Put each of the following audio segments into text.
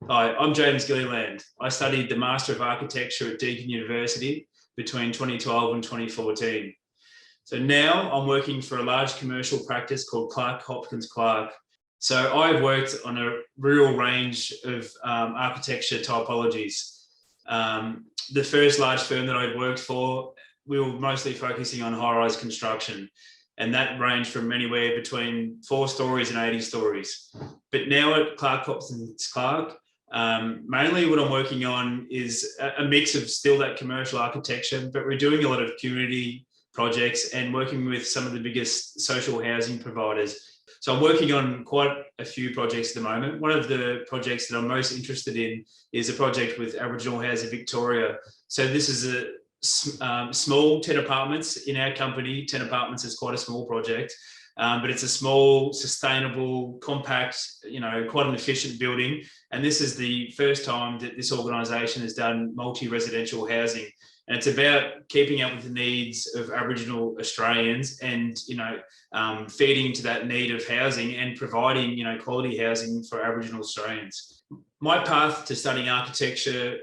Hi, I'm James Gilliland. I studied the Master of Architecture at Deakin University between 2012 and 2014. So now I'm working for a large commercial practice called Clarke Hopkins Clarke. So I've worked on a real range of architecture typologies. The first large firm that I'd worked for, we were mostly focusing on high-rise construction, and that ranged from anywhere between 4 stories and 80 stories. But now at Clarke Hopkins Clarke, mainly what I'm working on is a mix of still that commercial architecture, but we're doing a lot of community projects and working with some of the biggest social housing providers. So I'm working on quite a few projects at the moment. One of the projects that I'm most interested in is a project with Aboriginal Housing Victoria. So this is a small 10 apartments in our company. 10 apartments is quite a small project, but it's a small, sustainable, compact, quite an efficient building. And this is the first time that this organisation has done multi-residential housing. And it's about keeping up with the needs of Aboriginal Australians and, feeding into that need of housing and providing, quality housing for Aboriginal Australians. My path to studying architecture,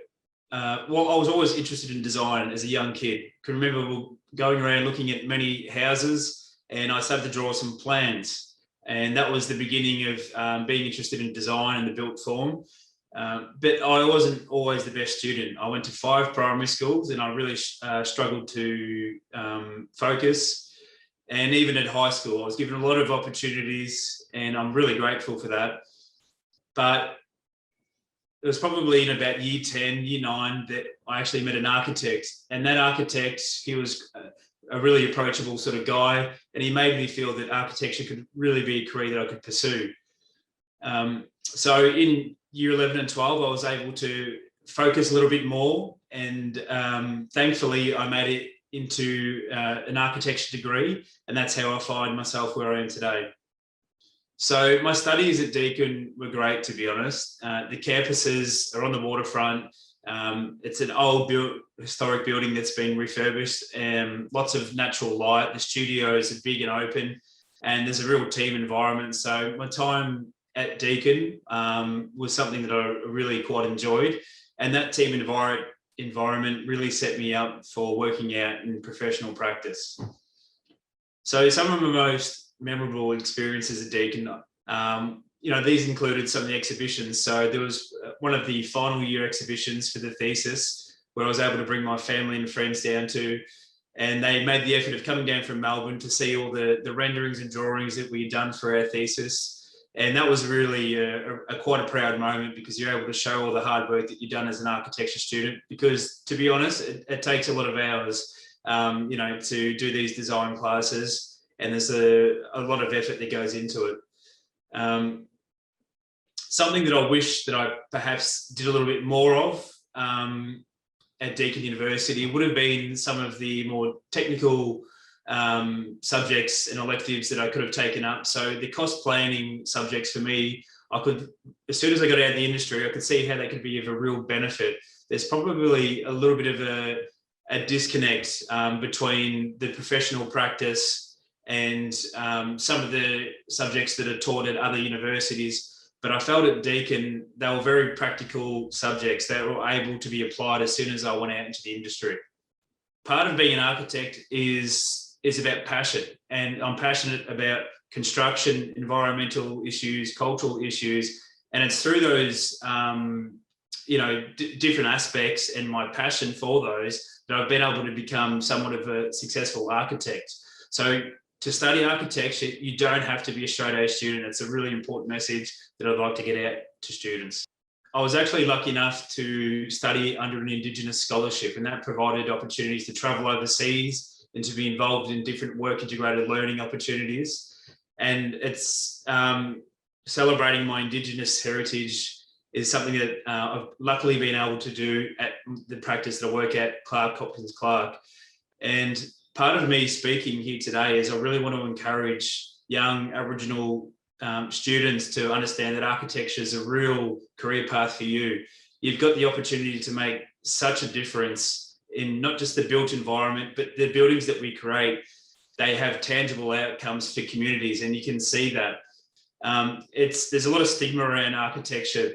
I was always interested in design as a young kid. I can remember going around looking at many houses and I started to draw some plans. And that was the beginning of being interested in design and the built form. But I wasn't always the best student. I went to 5 primary schools and I really struggled to focus. And even at high school, I was given a lot of opportunities and I'm really grateful for that. But it was probably in about year 10, year 9 that I actually met an architect. And that architect, he was a really approachable sort of guy. And he made me feel that architecture could really be a career that I could pursue. So in year 11 and 12, I was able to focus a little bit more. And thankfully, I made it into an architecture degree. And that's how I find myself where I am today. So my studies at Deakin were great, to be honest. The campuses are on the waterfront. It's an old historic building that's been refurbished. Lots of natural light. The studios are big and open. And there's a real team environment. So my time at Deakin was something that I really quite enjoyed. And that team environment really set me up for working out in professional practice. So some of my most memorable experiences at Deakin, these included some of the exhibitions. So there was one of the final year exhibitions for the thesis where I was able to bring my family and friends down to, and they made the effort of coming down from Melbourne to see all the renderings and drawings that we had done for our thesis. And that was really quite a proud moment because you're able to show all the hard work that you've done as an architecture student. Because to be honest, it takes a lot of hours, to do these design classes. And there's a lot of effort that goes into it. Something that I wish that I perhaps did a little bit more of at Deakin University would have been some of the more technical subjects and electives that I could have taken up. So the cost planning subjects for me, as soon as I got out of the industry, I could see how they could be of a real benefit. There's probably a little bit of a disconnect between the professional practice and some of the subjects that are taught at other universities. But I felt at Deakin, they were very practical subjects that were able to be applied as soon as I went out into the industry. Part of being an architect is about passion. And I'm passionate about construction, environmental issues, cultural issues. And it's through those, different aspects and my passion for those that I've been able to become somewhat of a successful architect. So to study architecture, you don't have to be a straight A student. It's a really important message that I'd like to get out to students. I was actually lucky enough to study under an Indigenous scholarship, and that provided opportunities to travel overseas and to be involved in different work integrated learning opportunities. And it's celebrating my Indigenous heritage is something that I've luckily been able to do at the practice that I work at, Clarke Hopkins Clarke. And part of me speaking here today is I really want to encourage young Aboriginal students to understand that architecture is a real career path for you. You've got the opportunity to make such a difference in not just the built environment, but the buildings that we create. They have tangible outcomes for communities, and you can see that. There's a lot of stigma around architecture,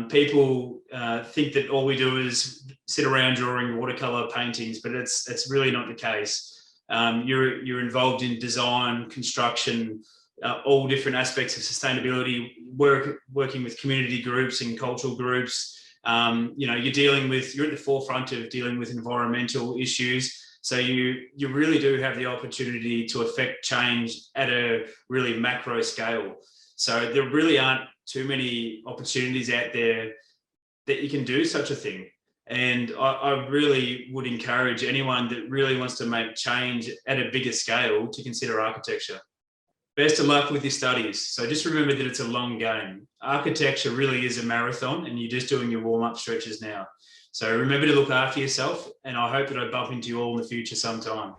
People think that all we do is sit around drawing watercolor paintings, but it's really not the case. You're involved in design, construction, all different aspects of sustainability, working with community groups and cultural groups. You're at the forefront of dealing with environmental issues. So you really do have the opportunity to affect change at a really macro scale. So there really aren't too many opportunities out there that you can do such a thing. And I really would encourage anyone that really wants to make change at a bigger scale to consider architecture. Best of luck with your studies. So just remember that it's a long game. Architecture really is a marathon, and you're just doing your warm-up stretches now. So remember to look after yourself, and I hope that I bump into you all in the future sometime.